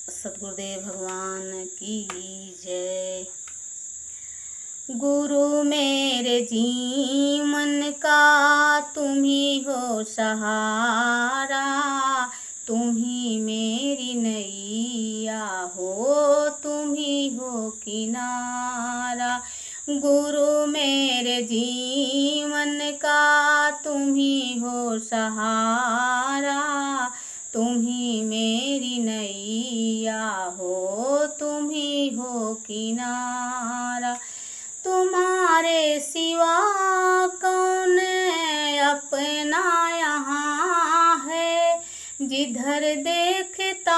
सद्गुरुदेव भगवान की जय। गुरु मेरे जीवन का तुम ही हो सहारा, तुम ही मेरी नैया हो, तुम ही हो किनारा। गुरु मेरे जीवन का तुम ही हो सहारा, तुम ही मेरी नैया हो, तुम ही हो किनारा। तुम्हारे सिवा कौन अपना यहाँ है, जिधर देखता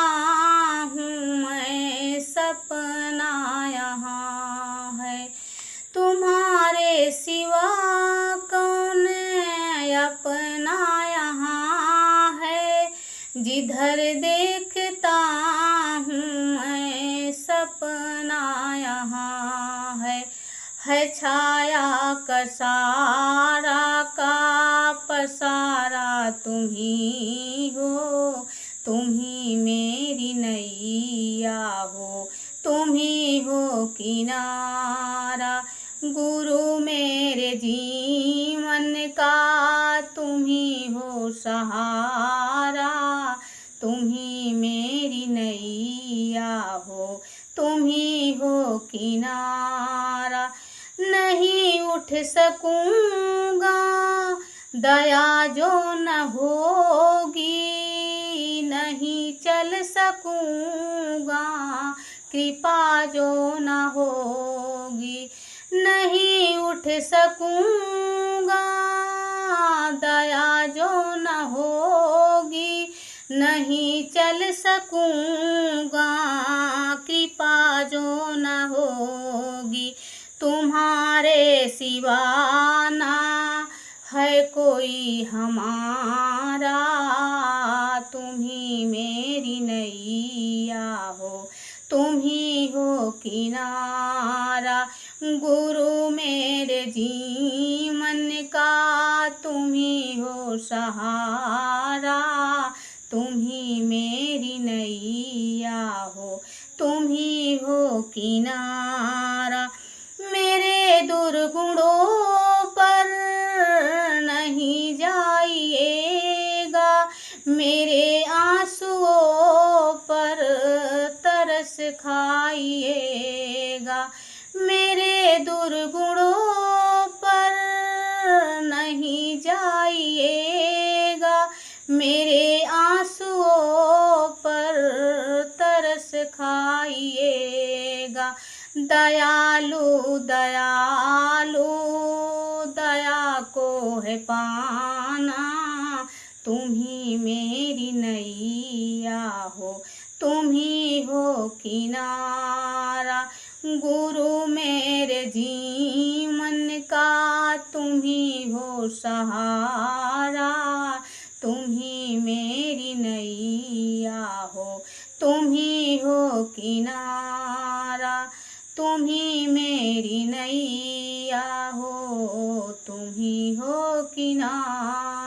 हूँ मैं सपना यहाँ है। तुम्हारे सिवा कौन अपना यहाँ है, जिधर देखता हूँ मैं सपना यहाँ है छाया कसारा का पसारा तुम ही हो, तुम ही मेरी नैया हो, तुम ही हो किनारा। गुरु मेरे जीवन का तुम ही हो सहारा, तुम ही मेरी नैया हो, तुम ही हो किनारा। नहीं उठ सकूँगा दया जो न होगी, नहीं चल सकूँगा कृपा जो न होगी। नहीं उठ सकूँगा दया जो न होगी, नहीं चल सकूँगा कृपा जो न होगी। तुम्हारे सिवा ना है कोई हमारा, तुम ही मेरी नैया हो, तुम ही हो किनारा। गुरु मेरे जीवन का तुम ही हो सहारा, तुम ही मेरी नैया हो, तुम ही हो किनारा। मेरे दुर्गुणों पर नहीं जाइएगा, मेरे आंसुओं पर तरस खाइएगा। मेरे दुर्गुणों पर नहीं जाइएगा, मेरे आंसुओं पर तरस खाइएगा। दयालु दयालु दया को है पाना, तुम ही मेरी नैया हो, तुम ही हो किनारा। गुरु मेरे जीवन का तुम ही हो सहारा, तुम ही मेरी नैया हो, तुम ही हो किनारा। तुम ही मेरी नैया हो, तुम ही हो किनारा।